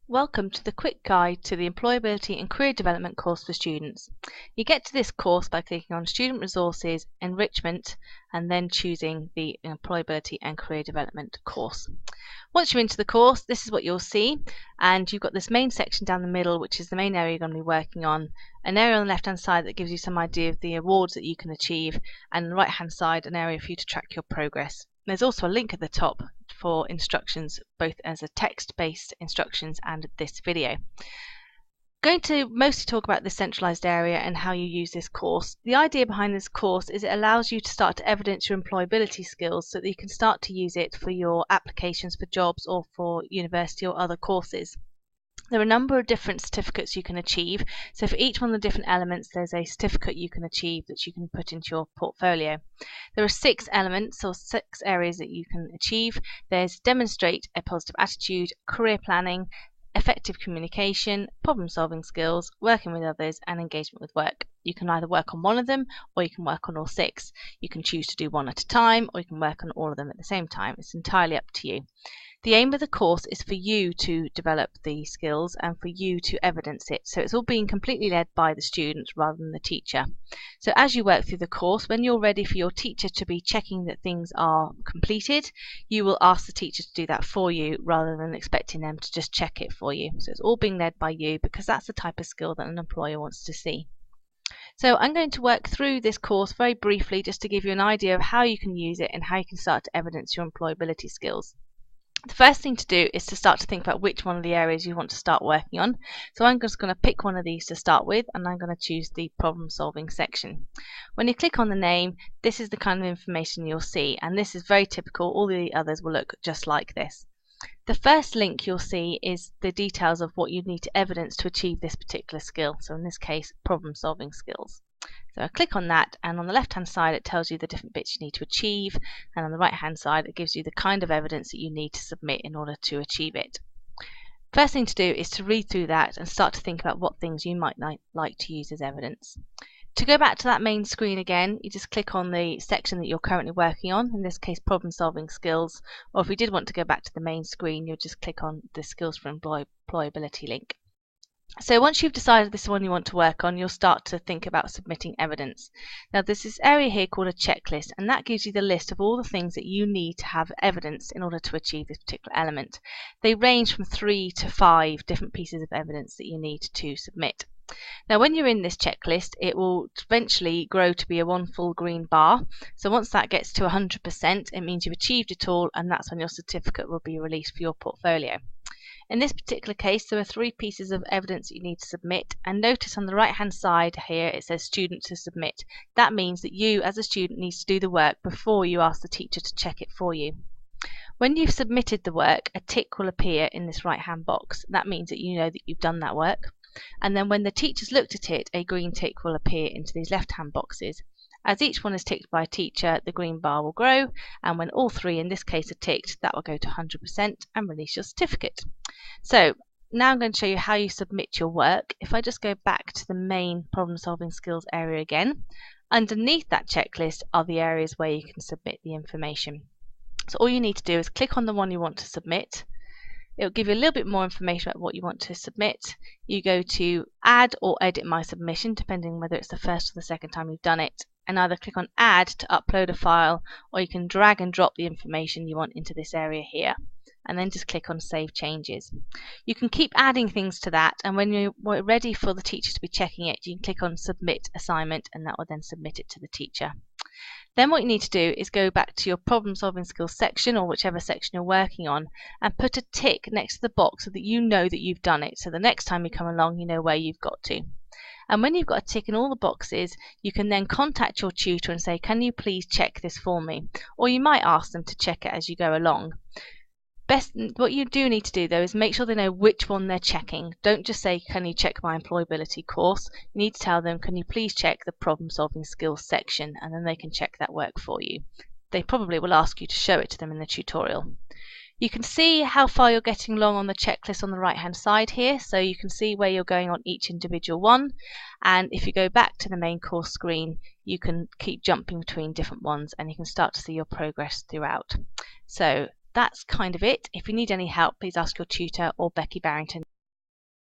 Welcome to the quick guide to the Employability and Career Development course for students. You get to this course by clicking on Student Resources, Enrichment, and then choosing the Employability and Career Development course. Once you're into the course, this is what you'll see, and you've got this main section down the middle, which is the main area you're going to be working on, an area on the left-hand side that gives you some idea of the awards that you can achieve, and on the right-hand side, an area for you to track your progress. There's also a link at the top for instructions, both as a text-based instructions and this video. Going to mostly talk about the centralized area and how you use this course. The idea behind this course is it allows you to start to evidence your employability skills so that you can start to use it for your applications for jobs or for university or other courses. There are a number of different certificates you can achieve. So for each one of the different elements, there's a certificate you can achieve that you can put into your portfolio. There are 6 elements or 6 areas that you can achieve. There's demonstrate a positive attitude, career planning, effective communication, problem-solving skills, working with others, and engagement with work. You can either work on one of them or you can work on all 6. You can choose to do one at a time or you can work on all of them at the same time. It's entirely up to you. The aim of the course is for you to develop the skills and for you to evidence it. So it's all being completely led by the students rather than the teacher. So as you work through the course, when you're ready for your teacher to be checking that things are completed, you will ask the teacher to do that for you rather than expecting them to just check it for you. So it's all being led by you because that's the type of skill that an employer wants to see. So I'm going to work through this course very briefly just to give you an idea of how you can use it and how you can start to evidence your employability skills. The first thing to do is to start to think about which one of the areas you want to start working on. So I'm just going to pick one of these to start with, and I'm going to choose the problem solving section. When you click on the name, this is the kind of information you'll see, and this is very typical. All the others will look just like this. The first link you'll see is the details of what you need to evidence to achieve this particular skill. So in this case, problem solving skills. So I click on that, and on the left hand side it tells you the different bits you need to achieve, and on the right hand side it gives you the kind of evidence that you need to submit in order to achieve it. First thing to do is to read through that and start to think about what things you might like to use as evidence. To go back to that main screen again, you just click on the section that you're currently working on, in this case problem solving skills, or if you did want to go back to the main screen, you'll just click on the skills for employability link. So once you've decided this is one you want to work on, you'll start to think about submitting evidence. Now there's this area here called a checklist, and that gives you the list of all the things that you need to have evidence in order to achieve this particular element. They range from 3 to 5 different pieces of evidence that you need to submit. Now when you're in this checklist, it will eventually grow to be a one full green bar. So once that gets to 100%, it means you've achieved it all, and that's when your certificate will be released for your portfolio. In this particular case, there are 3 pieces of evidence that you need to submit, and notice on the right hand side here it says student to submit. That means that you as a student need to do the work before you ask the teacher to check it for you. When you've submitted the work, a tick will appear in this right hand box. That means that you know that you've done that work. And then when the teacher's looked at it, a green tick will appear into these left hand boxes. As each one is ticked by a teacher, the green bar will grow, and when all 3 in this case are ticked, that will go to 100% and release your certificate. So now I'm going to show you how you submit your work. If I just go back to the main problem solving skills area again, underneath that checklist are the areas where you can submit the information. So all you need to do is click on the one you want to submit. It will give you a little bit more information about what you want to submit. You go to add or edit my submission, depending on whether it's the first or the second time you've done it, and either click on add to upload a file, or you can drag and drop the information you want into this area here, and then just click on save changes. You can keep adding things to that, and when you're ready for the teacher to be checking it, you can click on submit assignment, and that will then submit it to the teacher. Then what you need to do is go back to your problem solving skills section, or whichever section you're working on, and put a tick next to the box so that you know that you've done it. So the next time you come along, you know where you've got to. And when you've got a tick in all the boxes, you can then contact your tutor and say, can you please check this for me? Or you might ask them to check it as you go along. What you do need to do though is make sure they know which one they're checking. Don't just say, can you check my employability course? You need to tell them, can you please check the problem solving skills section, and then they can check that work for you. They probably will ask you to show it to them in the tutorial. You can see how far you're getting along on the checklist on the right hand side here, so you can see where you're going on each individual one, and if you go back to the main course screen you can keep jumping between different ones and you can start to see your progress throughout. So that's kind of it. If you need any help, please ask your tutor or Becky Barrington.